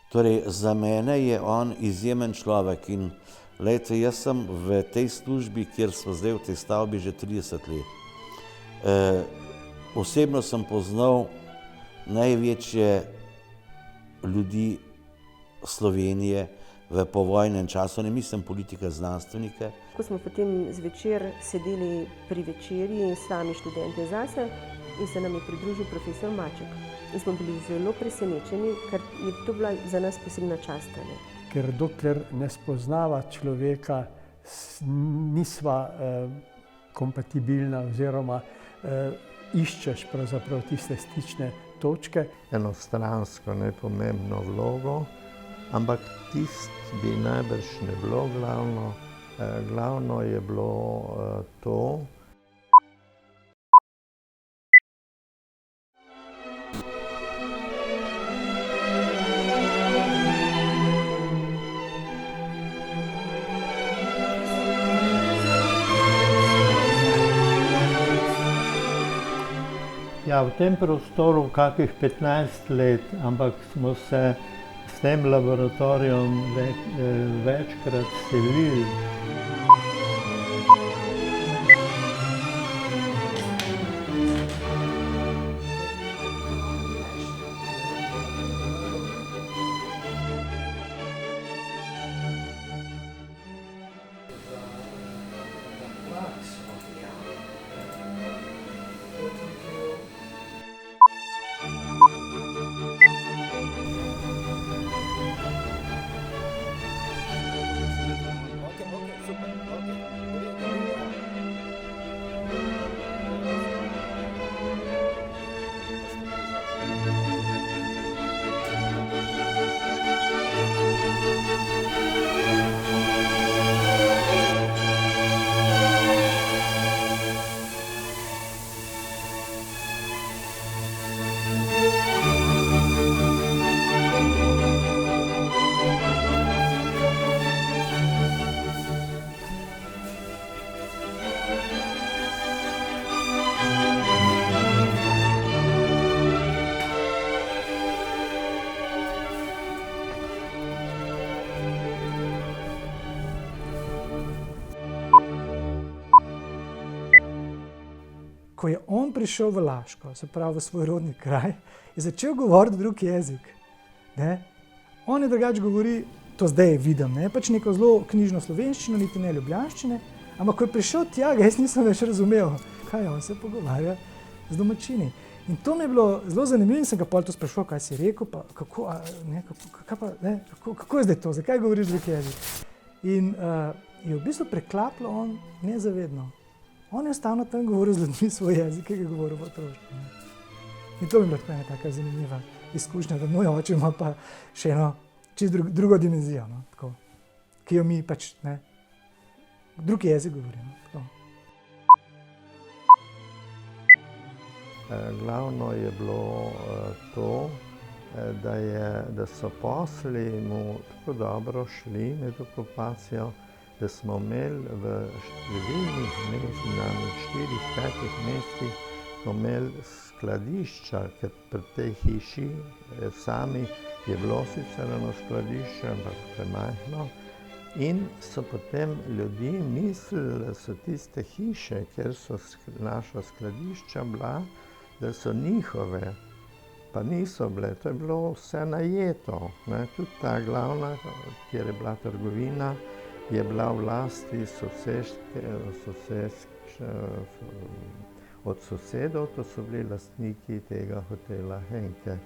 Torej, za mene je on izjemen človek in glejte, jaz sem v tej službi, kjer smo zdaj v tej stavbi že 30 let. Osebno sem poznal največje ljudi Slovenije v povojnem času, ne mislim politika, znanstvenike. Ko smo potem zvečer sedeli pri večerji in sami študenti zase in se nam je pridružil profesor Maček. In smo bili zelo presenečeni, ker je to bila za nas posebna čast. Ker dokler ne spoznava človeka, nisva kompatibilna oziroma iščeš pravzaprav tiste stične točke. Enostransko nepomembno vlogo, ampak tisto bi najbrž ne bilo glavno. Glavno je bilo to, Ja, v tem prostoru kakih 15 let, ampak smo se s tem laboratorijem večkrat selili. Ko je on prišel v Laško, se pravi v svoj rodni kraj, je začel govoriti drug jezik. Ne? On je drugače govori, to zdaj vidim, ne? Pač neko zelo knjižno slovenščino, niti ne ljubljanščine, ampak ko je prišel tja, ga jaz nisem več razumel, kaj on se pogovarja z domačini. In to mi je bilo zelo zanimivo in sem ga potem to spraševal, kaj si rekel, pa kako je zdaj to, zakaj govoriš drug jezik? In je v bistvu preklaplo on nezavedno. On je enostavno tam govoril z ljudmi svoj jezik, ki ga je govoril v otroštvu. In to mi je bila tako ena taka zanimiva izkušnja, da moj oče ima pa še eno čisto drugo dimenzijo, no, tako, ki jo mi pač, ne, drug jezik govorimo. Tako. Glavno je bilo to, da so posli mu tako dobro šli med okupacijo, da smo imeli v številnih mestih, na 4-5 mestih, smo imeli skladišča, ker pri tej hiši sami je bilo sicer eno skladišče, ampak premajhno. In so potem ljudi mislili, da so tiste hiše, kjer so naša skladišča bila, da so njihove. Pa niso bile, to je bilo vse najeto. Tudi ta glavna, kjer je bila trgovina, je bila v lasti od sosedov, to so bili lastniki tega hotela Henke.